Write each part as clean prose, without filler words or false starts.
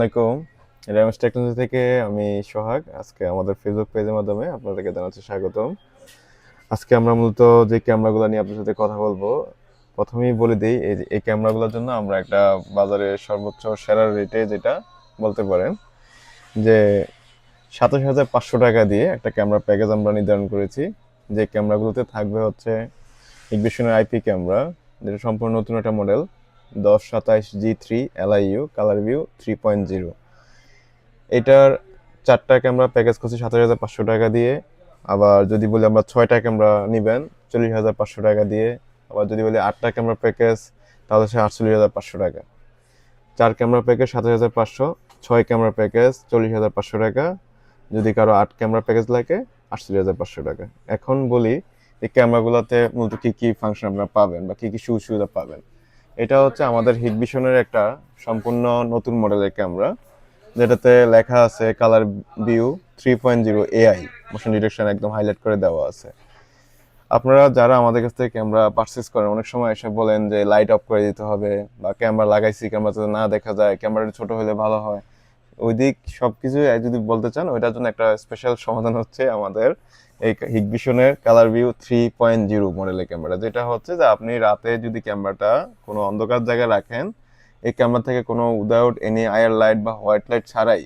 আসসালামাইকুম। রেমস টেকনোলজি থেকে আমি সোহাগ। আজকে আমাদের ফেসবুক পেজের মাধ্যমে আপনাদেরকে জানাচ্ছি স্বাগতম। আজকে আমরা মূলত যে ক্যামেরাগুলো নিয়ে আপনার সাথে কথা বলবো, প্রথমেই বলে দিই এই ক্যামেরাগুলোর জন্য আমরা একটা বাজারে সর্বোচ্চ সেরা রেটে যেটা বলতে পারেন যে ২৭,৫০০ টাকা দিয়ে একটা ক্যামেরা প্যাকেজ আমরা নির্ধারণ করেছি। যে ক্যামেরাগুলোতে থাকবে হচ্ছে ইগনিশনের আইপি ক্যামেরা, যেটা সম্পূর্ণ নতুন একটা model 1027G3 LIU colour view 3.0। এটার 4টা ক্যামেরা প্যাকেজ করছি ২৭,৫০০ টাকা দিয়ে। আবার যদি বলি আমরা 6টা ক্যামেরা নেবেন ৪০,৫০০ টাকা দিয়ে। আবার যদি বলি 8টা ক্যামেরা প্যাকেজ তাহলে সে ৪৮,৫০০ টাকা। 4 ক্যামেরা প্যাকেজ ২৭,৫০০, 6 ক্যামেরা প্যাকেজ ৪০,৫০০ টাকা। যদি কারো 8 ক্যামেরা প্যাকেজ লাগে ৪৮,৫০০ টাকা। এখন বলি এই ক্যামেরাগুলোতে মূলত কী কী ফাংশন আপনারা পাবেন বা কী কী সুযোগ সুবিধা পাবেন। এটা হচ্ছে আমাদের হিগভিশনের একটা সম্পূর্ণ নতুন মডেলের ক্যামেরা, যেটাতে লেখা আছে colour view 3.0 AI, motion detection একদম হাইলাইট করে দেওয়া আছে। আপনারা যারা আমাদের কাছ থেকে ক্যামেরা পারচেস করেন অনেক সময় এসে বলেন যে লাইট অফ করে দিতে হবে, বা ক্যামেরা লাগাইছি ক্যামেরা যাতে না দেখা যায়, ক্যামেরাটা ছোট হলে ভালো হয়। ওই দিক সব কিছু যদি বলতে চান ওইটার জন্য একটা স্পেশাল সমাধান হচ্ছে আমাদের এই হিগভিশনের কালার ভিউ 3.0 মডেলের ক্যামেরা, যেটা হচ্ছে যে আপনি রাতে যদি ক্যামেরাটা কোনো অন্ধকার জায়গায় রাখেন, এই ক্যামেরা থেকে কোনো উইদাউট এনি আয়ার লাইট বা হোয়াইট লাইট ছাড়াই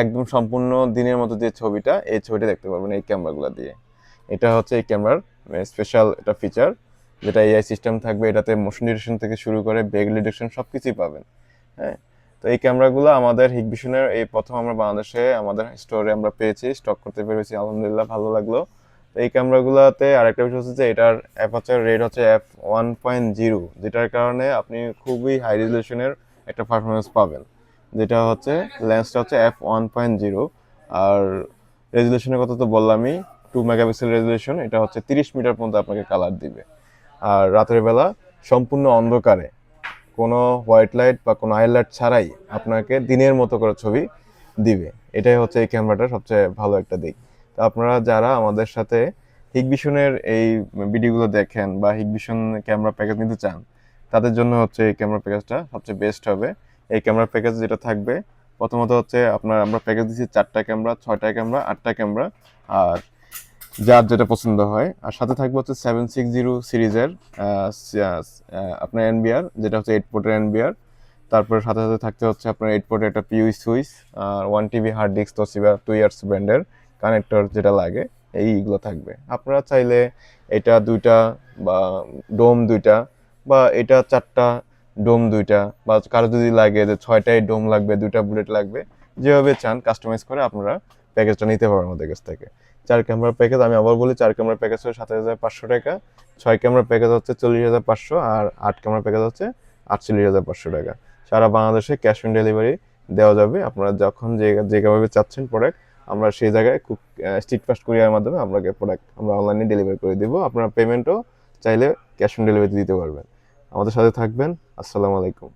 একদম সম্পূর্ণ দিনের মতো যে ছবিটা, এই ছবিটা দেখতে পারবেন এই ক্যামেরাগুলো দিয়ে। এটা হচ্ছে এই ক্যামেরার স্পেশাল একটা ফিচার, যেটা এআই সিস্টেম থাকবে এটাতে, মোশন ডিটেকশন থেকে শুরু করে ব্যাক ডিটেকশন সব কিছুই পাবেন। হ্যাঁ, তো এই ক্যামেরাগুলো আমাদের হিগভিশনের এই প্রথম আমরা বাংলাদেশে আমাদের স্টোরে আমরা পেয়েছি, স্টক করতে পেরেছি, আলহামদুলিল্লাহ ভালো লাগলো। তো এই ক্যামেরাগুলোতে আরেকটা বিষয় হচ্ছে যে এটার অ্যাপারচার রেট হচ্ছে f1.0, যেটার কারণে আপনি খুবই হাই রেজলিউশনের একটা পারফরমেন্স পাবেন। যেটা হচ্ছে লেন্সটা হচ্ছে f1.0। আর রেজলিউশনের কথা তো বললামই, 2 মেগাপিক্সেল রেজলিউশন। এটা হচ্ছে 30 মিটার পর্যন্ত আপনাকে কালার দিবে। আর রাতের বেলা সম্পূর্ণ অন্ধকারে কোনো হোয়াইট লাইট বা কোনো হাইলাইট ছাড়াই আপনাকে দিনের মতো করে ছবি দিবে। এটাই হচ্ছে এই ক্যামেরাটার সবচেয়ে ভালো একটা দিক। তো আপনারা যারা আমাদের সাথে হিগভিশনের এই ভিডিওগুলো দেখেন বা হিগভিশন ক্যামেরা প্যাকেজ নিতে চান, তাদের জন্য হচ্ছে এই ক্যামেরা প্যাকেজটা সবচেয়ে বেস্ট হবে। এই ক্যামেরা প্যাকেজ যেটা থাকবে, প্রথমত হচ্ছে আমরা প্যাকেজ দিচ্ছি 4টা ক্যামেরা, 6টা ক্যামেরা, 8টা ক্যামেরা, আর যার যেটা পছন্দ হয়। আর সাথে থাকবে হচ্ছে 760 সিরিজের আপনার এনবিআর, যেটা হচ্ছে 8 পোর্টের এনবিআর। তারপরে সাথে সাথে থাকতে হচ্ছে আপনার 8 পোর্টের একটা পিউই সুইচ, আর 1 TB hard disk, Toshiba 2 years ব্র্যান্ডের কানেক্টর যেটা লাগে, এইগুলো থাকবে। আপনারা চাইলে এটা 2টা বা ডোম 2টা, বা এটা 4টা ডোম 2টা, বা কারো যদি লাগে যে 6টাই ডোম লাগবে, 2টা বুলেট লাগবে, যেভাবে চান কাস্টমাইজ করে আপনারা প্যাকেজটা নিতে পারবেন আমাদের কাছ থেকে। 4 ক্যামেরা প্যাকেজ আমি আবার বলি, 4 ক্যামেরা প্যাকেজ হচ্ছে ৭,৫০০ টাকা, 6 ক্যামেরা প্যাকেজ হচ্ছে ৪০,৫০০, আর 8 ক্যামেরা প্যাকেজ হচ্ছে ৪৮,৫০০ টাকা। সারা বাংলাদেশে ক্যাশ অন ডেলিভারি দেওয়া যাবে। আপনারা যখন যেভাবে চাচ্ছেন প্রোডাক্ট, আমরা সেই জায়গায় খুব স্ট্রিট ফাস্ট কুরিয়ারের মাধ্যমে প্রোডাক্ট আমরা অনলাইনে ডেলিভারি করে দেবো। আপনারা পেমেন্টও চাইলে ক্যাশ অন ডেলিভারি দিতে পারবেন। আমাদের সাথে থাকবেন। আসসালামু আলাইকুম।